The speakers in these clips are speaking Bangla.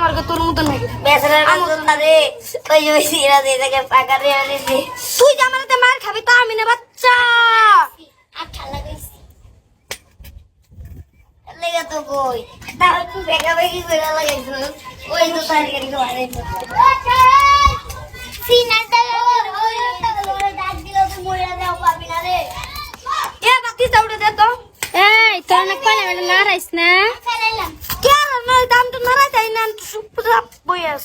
আমার তোর মতন নাকি বেসরা রে ওই যে সিরা দে থেকে পাকা রে আনি দে তুই জামানাতে মার খাবি তো আমি না বাচ্চা আচ্ছা লাগাইছি লেগে তো কই তাও তুই বেগা বেগি করে লাগাইছ ওই তো তরকারি তো আরে সিনাটা ওই ডাক দিল তুই মরে যাও পাবি না রে এ বাতি চাউড়ে দে তো এই তোর না কইলা বেটা লড়াইছ না ফেলাইলাম কে না দাম তো মারা যায় না সুপুরা বইয়াস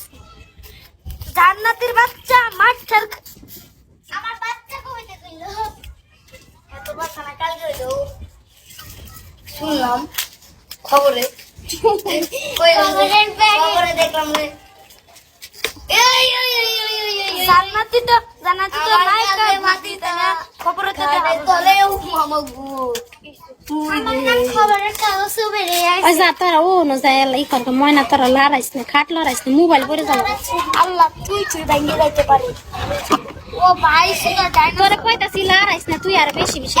জান্নাতের বাচ্চা মাঠের আমার বাচ্চা কইতে কইলো এত বাচ্চা না কালকে হইলো শুনলাম খবরে খবরে দেখলাম রে জান্নাতি তো নাই কাই মাটি না খবর তো তলে মামাগু খবরের কাগজ বেরে ওই যা তোরা ও ন যায় ই কর ময়না তোরা লড়াইছ না খাট লড়াইছ না মোবাইল পড়ে যাবো আল্লাহ তুই ভাঙিয়ে যাইতে পারি ও ভাই সেটা তোরে কইতাছি লড়াইছ না তুই আর বেশি বেশি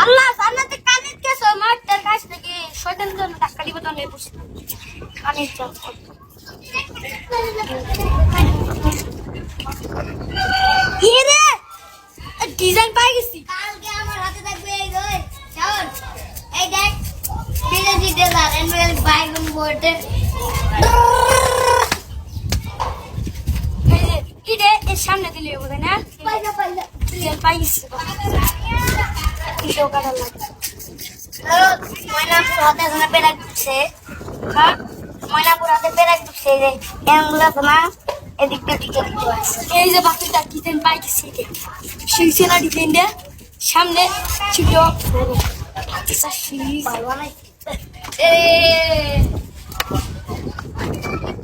আল্লাহ জান্নাতে কানিত কেছো মাঠের কাছ থেকে শয়তান জন্য টাকা দিব তো নেই বসে কানিত চল হিরে ডিজাইন পাই গেছি কালকে আমার হাতে থাকবে এই ওই শাওন এই দেখ দিলে দিতে দাঁড় এনওয়েল বাইগন বোর্ডে কি রে এর সামনে দিলে হবে না পাইলা ডিজাইন পাই গেছি টাকা লাগে ময়নাপুর হাতে এখানে পেরাক দিচ্ছে হ্যাঁ ময়নাপুর হাতে পেরাক দিচ্ছে যে এমগুলো তোমার এদিক দিয়ে টিকে দিতে পারছে এই যে বাকিটা ডিজাইন পাই গেছি সেই সেনা ডিজাইনটা সামনে ছিল আচ্ছা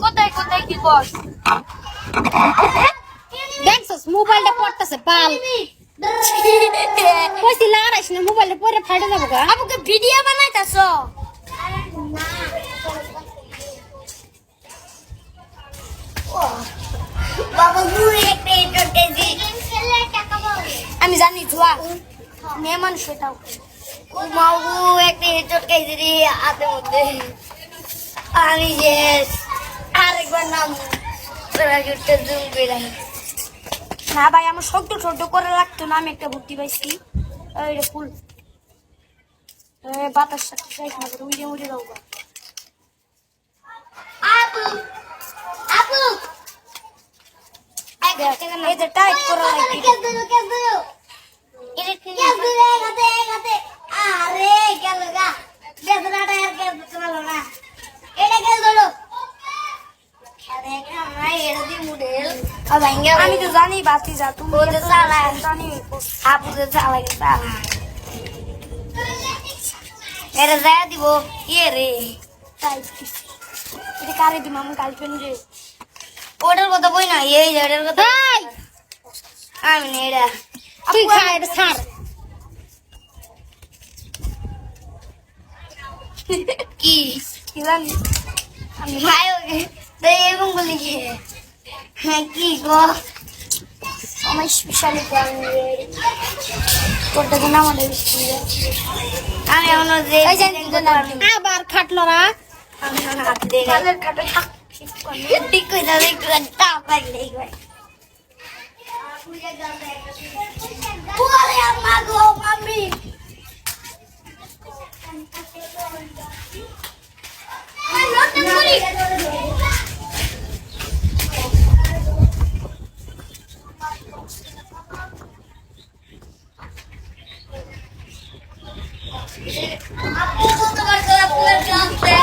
কোথায় কোথায় কি বস দেখছস মোবাইলটা পড়তাছে বাল কইছি লড়াইছ না মোবাইলটা পরে ফাটে যাবো গা আমাকে ভিডিও বানাইতাছো বাবা গুড়ি একটা এটা কেজি টাকা পাবো আমি জানি ধোয়া মেহমান সেটাও মাগু একটা হেডশট খাইছে রে হাতের মধ্যে আমি যে আরেকবার নাম প্যারাশুটটা জুম করে না ভাই আমার শক্ত ছোট করে লাগতো না আমি একটা ভর্তি পাইছি এই রে ফুল বাতাস সাথে শেষ না করে উড়ে উড়ে যাবো আপু আপু এই যে টাইট করা লাগবে কে দিলো এটা কে দিলো গাতে আরে গেল গা বেদনাটা আর কে দিলো না এটা কে দিলো আরে আমরা এর দি মডেল আর ভাঙ্গা আমি তো জানি বাতি যা তুমি বলতে চালা জানি আপু তো চালা গে চালা এর যায় দিব ইয়ে রে টাইট এটা কারে দিম আমি গার্লফ্রেন্ড রে ওটার কথা বই না এই ওটার কথা এই আমি না এটা তুই খা এটা ছাড় কি কি জানি আমি ভাই ওকে তো এরকম বলি কি হ্যাঁ কি গো আমার স্পেশালি গান তোরটা তো নাম আমাদের আমি এখনো যে এই যে আবার খাট লড়া আমি এখনো হাত দিয়ে কালের কাটে থাক ঠিক করে দাও একটু টাপ লাগলে একবার ওরে আম্মা গো মাম্মি নতুন করি আপু কত করতে আপনার কাছে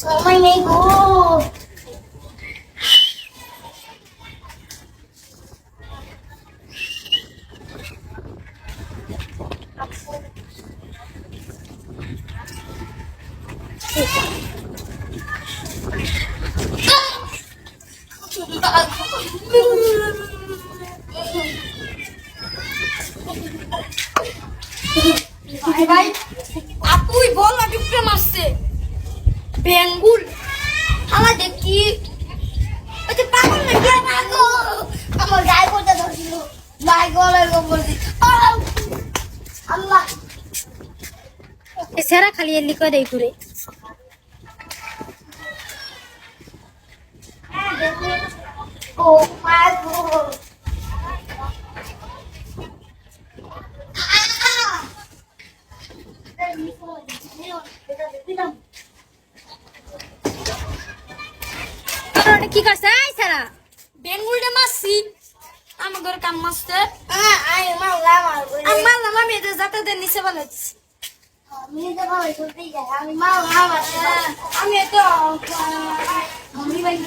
সময় নেই গো। ভাই আপুই বল না ডিপে মারছে বেঙ্গুল আমার দেখি ওই যে পাগল না কে পাগল আমার গায়ে পড়তে ধরছিল, গায়ে গলায় বলছি আল্লাহ। সেরা খালি এলি করে ঘুরে ও মা গো, কি করছে সেরা বেঙ্গুলটা মারছি আমার ঘরে কাম মারছে আমি মারলাম আমি মারলাম আমি এটা যাতাদের নিচে বানাচ্ছি আমি মারলাম আমি তো আমি বাইক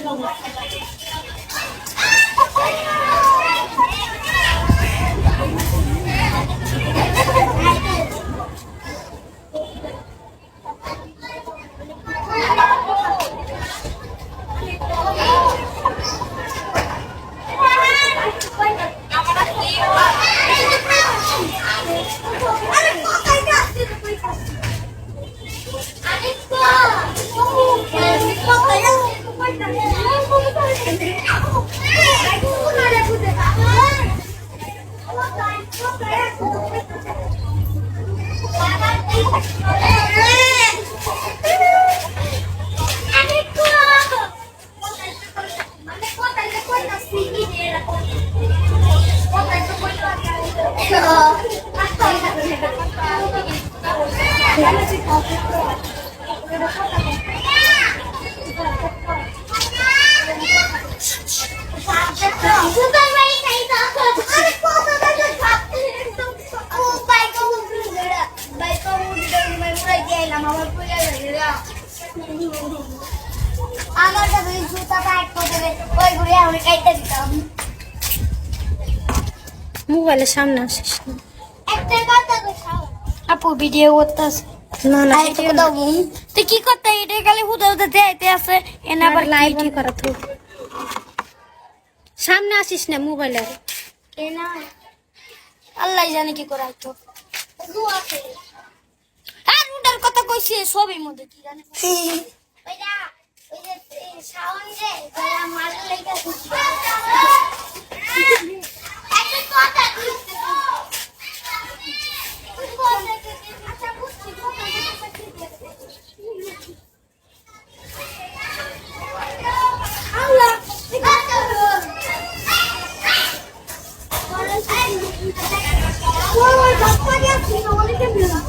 আমার কাছে জুতা প্যাক করে দেবে ওই ঘুরে আমি কাইতে দিতাম মোবাইলের সামনে আসিস না। একটা কথা দেখাও আপু ভিডিও করতেছে না না আরে তো দাও তুই কি করতে এটা খালি হুদা হুদা যাইতে আছে এনা আবার লাইট করা তো সামনে আসিস না মোবাইলের। এনা আল্লাহ জানে কি করা তো দুয়াতে আর উডার কথা কইছে সবই মধ্যে কি জানে ওইটা ওই যে শাওন যে যারা মাল লাইকা খুঁজছে একটা কথা কইতে আচ্ছা বুঝছি আল্লাহ ওই বাপ্পা যাচ্ছে না অনেকে বিলা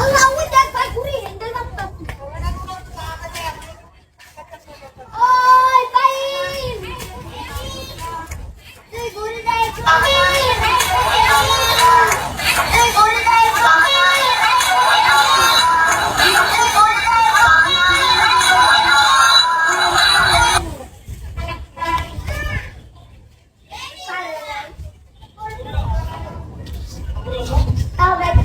Allah udah baguri hendel apa? Oi, baik. Hey, guru dai. Hey, guru dai. Tahu baik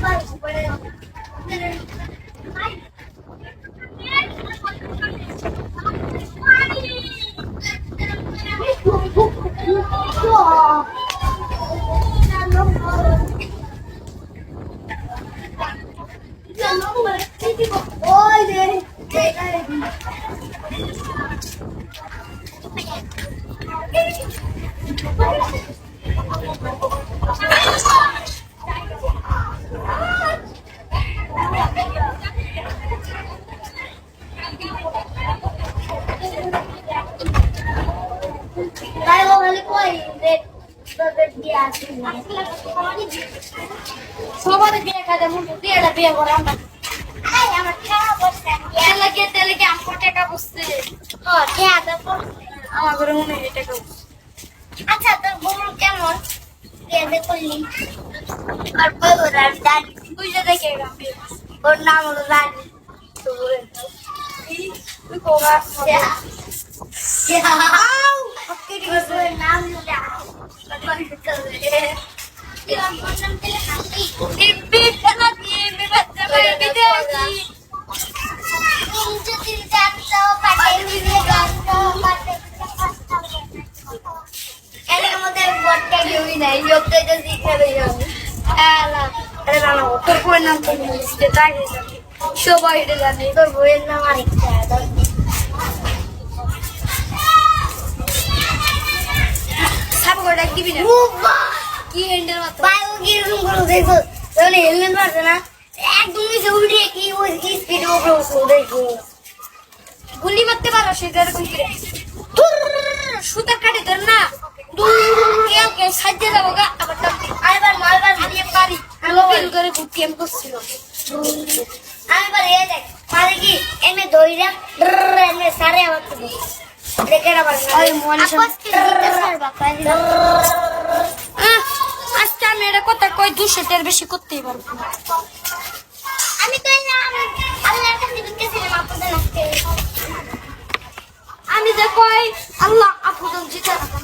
সবার বিয়ে খাতে মুখ বিয়েটা বিয়ে করে আমরা আমার খাওয়া বসে তেলে কি আমার টাকা বসছে আমার ঘরে মনে হয় টাকা বসছে আচ্ছা তোর গরু কেমন বিয়ে করলি আর বড় রাজধানী বুঝে দেখে ওর নাম হলো রানী তুই কোগা ওর নাম সবাই এটা জানে তোর বইয়ের নাম আরেকটা সাবগড়া দিবি না কি হ্যান্ডেল মাত্র বাইও কিরকম করে দেখো তাহলে হেলমেট মারছে না একদম নিচে উল্টে কি ওই স্পিড উপরে উঠছে দেখো গুলি মারতে পারো সেটা এরকম করে সুতার কাটে ধর না কেউ সাজিয়ে যাবো গা আবার আরেবার মারবার হারিয়ে পারি মোবাইল করে ঘুরতে এম করছিল আরেবার এ দেখ মানে কি এমে দইরা এমে সারে আবার দেখে আবার ওই মনে আজকে আমি এটা কথা কই 200 বেশি করতেই পারবো না আমি তো না আল্লাহর কাছে দিতেছিলাম আপনাদের আজকে আমি যে কই আল্লাহ আপুদম জিতে রাখুন